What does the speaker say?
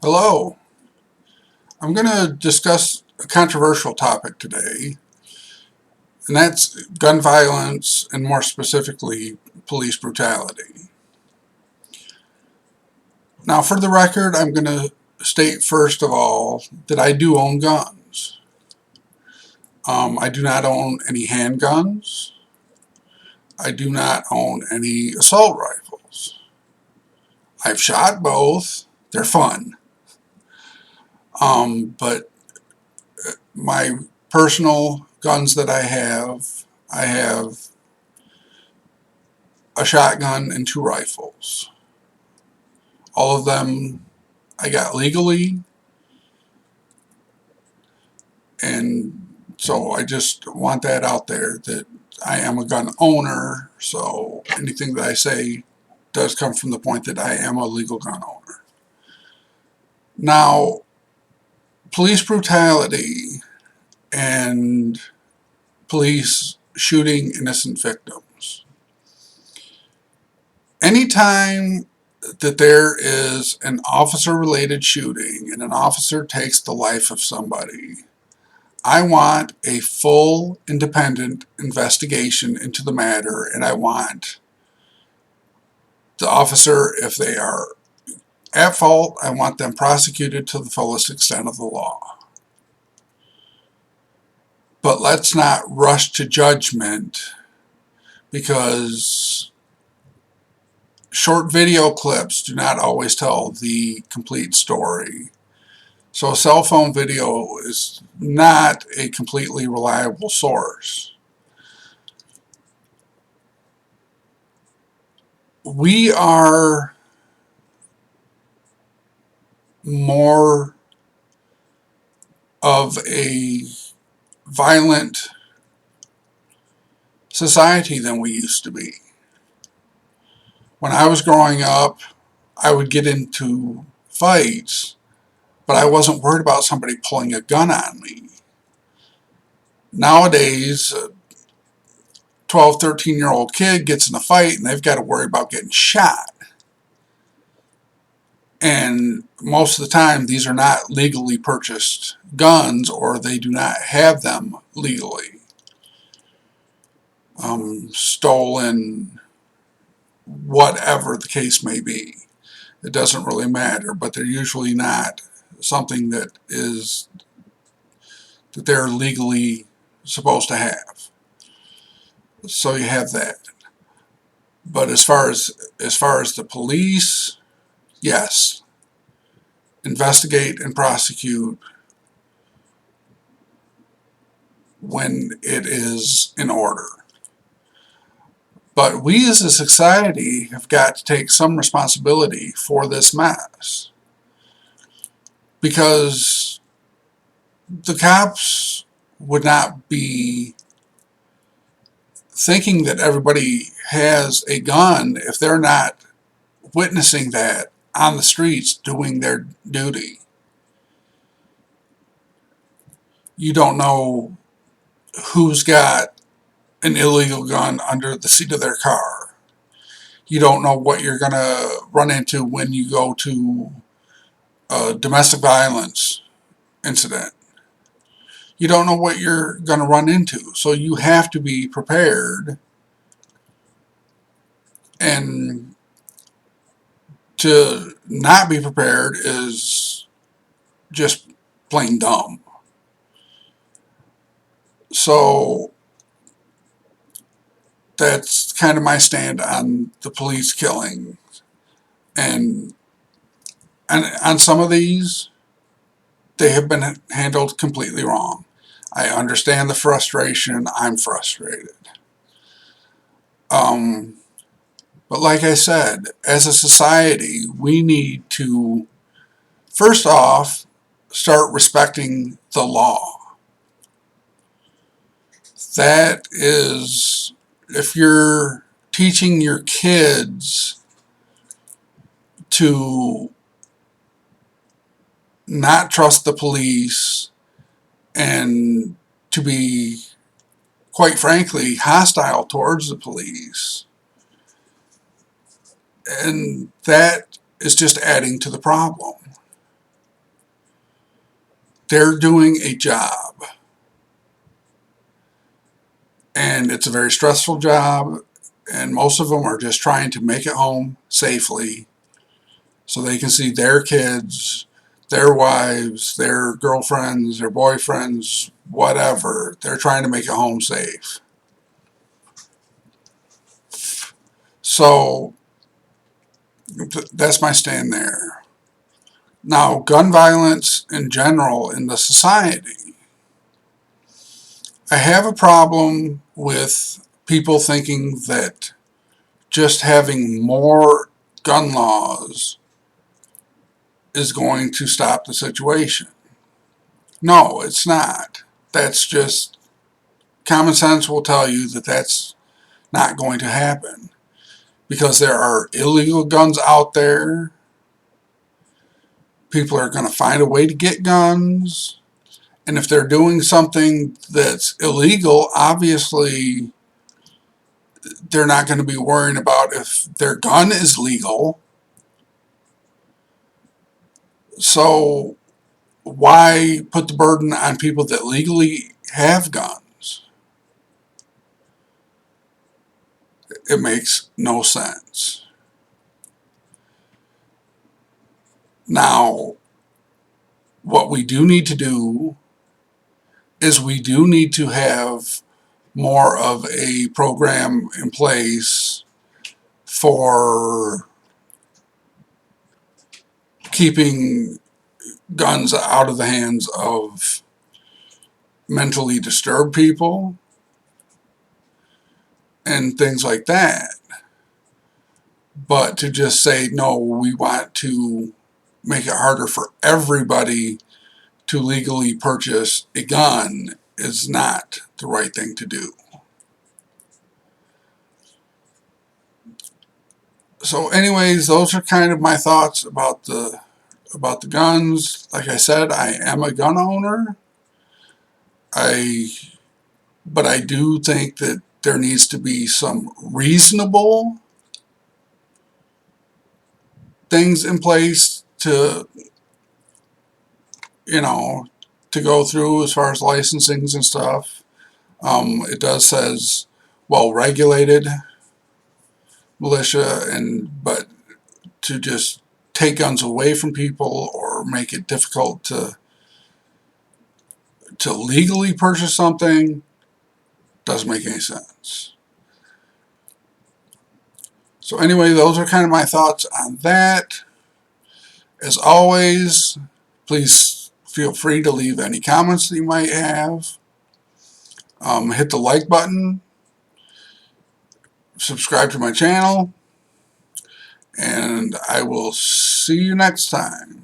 Hello. I'm going to discuss a controversial topic today, and that's gun violence and more specifically police brutality. Now, for the record, I'm going to state first of all that I do own guns. I do not own any handguns. I do not own any assault rifles. I've shot both. They're fun. But my personal guns that I have a shotgun and two rifles. All of them I got legally, and so I just want that out there that I am a gun owner, so anything that I say does come from the point that I am a legal gun owner. Now, police brutality and police shooting innocent victims. Anytime that there is an officer-related shooting and an officer takes the life of somebody, I want a full, independent investigation into the matter, and I want the officer, if they are at fault, I want them prosecuted to the fullest extent of the law. But let's not rush to judgment, because short video clips do not always tell the complete story. So a cell phone video is not a completely reliable source. We are more of a violent society than we used to be. When I was growing up, I would get into fights, but I wasn't worried about somebody pulling a gun on me. Nowadays, a 12, 13-year-old kid gets in a fight and they've got to worry about getting shot. And most of the time, these are not legally purchased guns, or they do not have them legally. Stolen, whatever the case may be. It doesn't really matter, but they're usually not something that they're legally supposed to have. So you have that. But as far as the police, yes, investigate and prosecute when it is in order. But we as a society have got to take some responsibility for this mess, because the cops would not be thinking that everybody has a gun if they're not witnessing that on the streets doing their duty. You don't know who's got an illegal gun under the seat of their car. You don't know what you're going to run into when you go to a domestic violence incident. You don't know what you're going to run into, so you have to be prepared. And to not be prepared is just plain dumb. So that's kind of my stand on the police killing. And on some of these, they have been handled completely wrong. I understand the frustration. I'm frustrated. But like I said, as a society, we need to, first off, start respecting the law. That is, if you're teaching your kids to not trust the police and to be, quite frankly, hostile towards the police, and that is just adding to the problem. they're doing a job, and it's a very stressful job, and most of them are just trying to make it home safely so they can see their kids, their wives, their girlfriends, their boyfriends, whatever. They're trying to make it home safe. So that's my stand there. Now, gun violence in general in the society. I have a problem with people thinking that just having more gun laws is going to stop the situation. No, it's not. That's just, common sense will tell you that that's not going to happen, because there are illegal guns out there. People are going to find a way to get guns, and if they're doing something that's illegal, obviously they're not going to be worrying about if their gun is legal. So why put the burden on people that legally have guns? It makes no sense. Now, what we do need to do is we do need to have more of a program in place for keeping guns out of the hands of mentally disturbed people and things like that. But to just say, no, we want to make it harder for everybody to legally purchase a gun is not the right thing to do. So anyways, those are kind of my thoughts about the guns. Like I said, I am a gun owner. But I do think that there needs to be some reasonable things in place to, to go through as far as licensings and stuff. It does says well-regulated militia, but to just take guns away from people or make it difficult to legally purchase something doesn't make any sense. So anyway, those are kind of my thoughts on that. As always, please feel free to leave any comments that you might have. Hit the like button, subscribe to my channel, and I will see you next time.